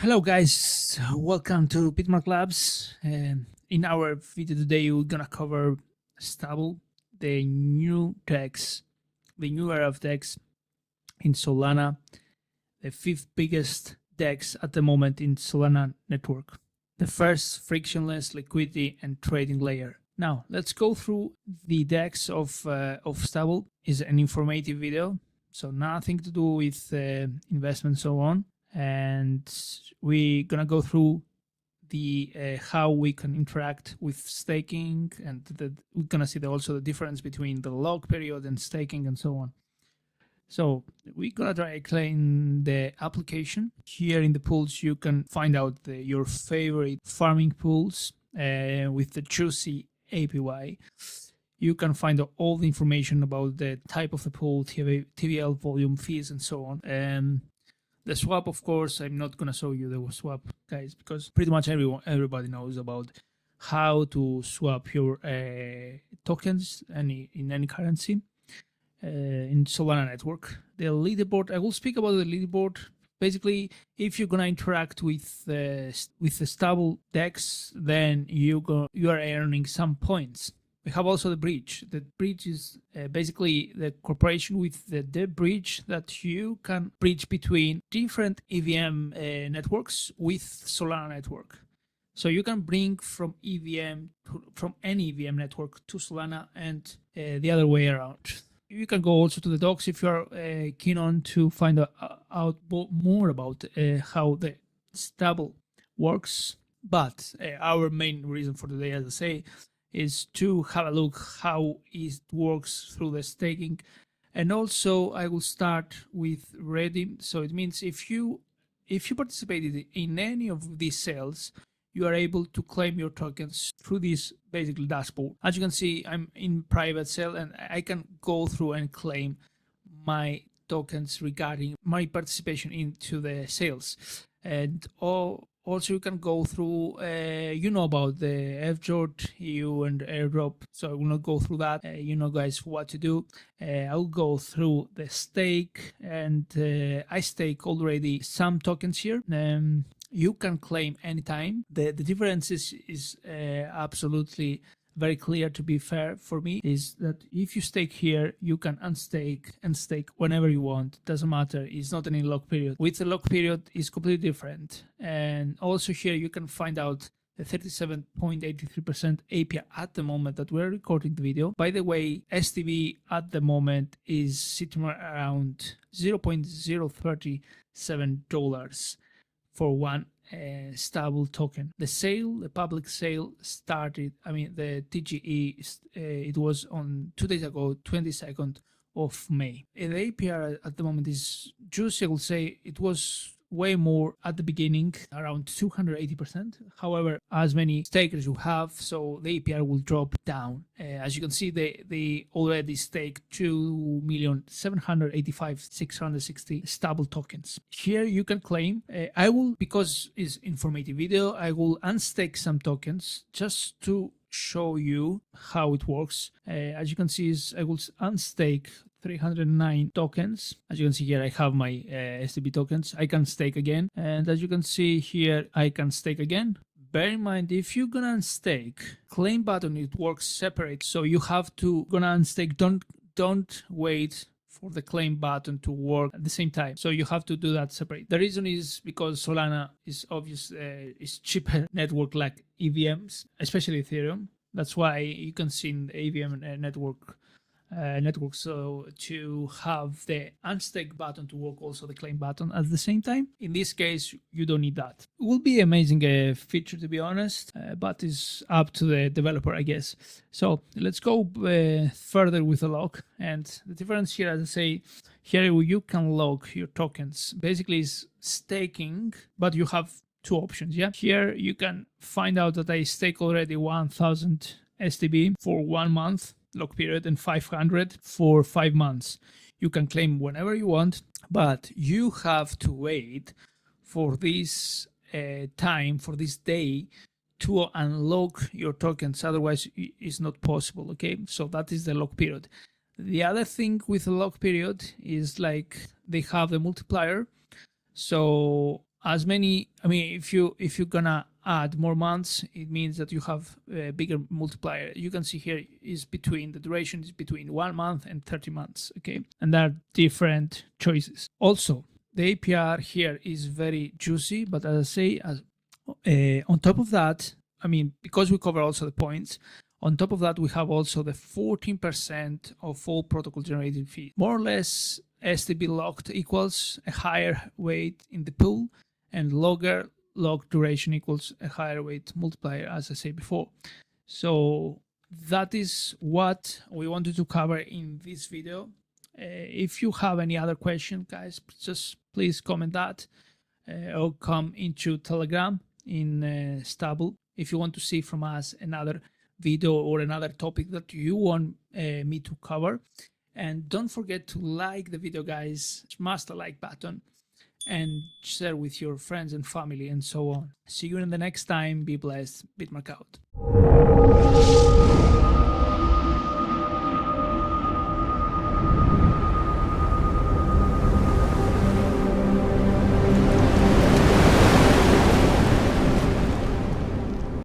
Hello guys, welcome to BitMark Labs. In our video today, we're gonna cover Stabble, the new DEX, the new era of DEX in Solana, the fifth biggest DEX at the moment in Solana network, the first frictionless liquidity and trading layer. Now let's go through the DEX of Stabble. It's an informative video, so nothing to do with investment and so on. And we're gonna go through the how we can interact with staking, and we're gonna see also the difference between the lock period and staking and so on. So we're gonna try clean the application. Here in the pools, you can find out your favorite farming pools with the juicy APY. You can find all the information about the type of the pool, TVL, volume, fees, and so on. The swap, of course, I'm not gonna show you the swap, guys, because pretty much everybody knows about how to swap your tokens in any currency in Solana network. The leaderboard, I will speak about the leaderboard. Basically, if you're gonna interact with the StabbleDex, then you are earning some points. We have also the bridge. The bridge is basically the cooperation with the bridge that you can bridge between different EVM networks with Solana network. So you can bring from from any EVM network to Solana and the other way around. You can go also to the docs if you're keen on to find out more about how the Stabble works. But our main reason for today, as I say, is to have a look how it works through the staking. And also I will start with redeem. So it means if you participated in any of these sales, you are able to claim your tokens through this basically dashboard. As you can see, I'm in private sale and I can go through and claim my tokens regarding my participation into the sales. And also you can go through, about the FJORT, EU, and airdrop. So I will not go through that. You know, guys, what to do. I'll go through the stake, and I stake already some tokens here. You can claim anytime. The difference is absolutely very clear, to be fair for me, is that if you stake here, you can unstake and stake whenever you want. Doesn't matter. It's not any lock period. With the lock period, it's completely different. And also here you can find out the 37.83% APR at the moment that we're recording the video. By the way, STV at the moment is sitting around $0.037 for one Stabble token. The public sale started, the TGE, it was on 2 days ago, 22nd of May. The APR at the moment is juicy. I will say it was way more at the beginning, around 280%. However, as many stakers you have, so the APR will drop down. As you can see, they already staked 2,785,660 Stabble tokens. Here you can claim. I will, because it's informative video, I will unstake some tokens just to show you how it works. As you can see, I will unstake 309 tokens. As you can see here, I have my STB tokens. I can stake again, and as you can see here, I can stake again. Bear in mind, if you're gonna unstake, claim button, it works separate, so you have to gonna unstake. Don't wait for the claim button to work at the same time, so you have to do that separate. The reason is because Solana is is cheaper network like EVMs, especially Ethereum. That's why you can see in the EVM network, so to have the unstake button to work, also the claim button at the same time. In this case, you don't need that. It will be amazing feature, to be honest, but it's up to the developer, I guess. So let's go further with the lock. And the difference here, as I say, here you can lock your tokens. Basically, is staking, but you have two options. Yeah, here you can find out that I stake already 1,000 STB for 1 month lock period and 500 for 5 months. You can claim whenever you want, but you have to wait for this time, for this day, to unlock your tokens. Otherwise, it's not possible. Okay, so that is the lock period. The other thing with the lock period is like they have the multiplier. So as many, I mean, if you're gonna add more months, it means that you have a bigger multiplier. You can see here is between, the duration is between 1 month and 30 months, okay? And there are different choices. Also, the APR here is very juicy, but as I say, on top of that, I mean, because we cover also the points, on top of that, we have also the 14% of all protocol generated fees. More or less, STB locked equals a higher weight in the pool, and longer lock duration equals a higher weight multiplier, as I said before. So that is what we wanted to cover in this video. If you have any other question, guys, just please comment that, or come into Telegram in Stabble if you want to see from us another video or another topic that you want me to cover. And don't forget to like the video, guys. Smash the like button and share with your friends and family and so on. See you in the next time. Be blessed. BitMark out.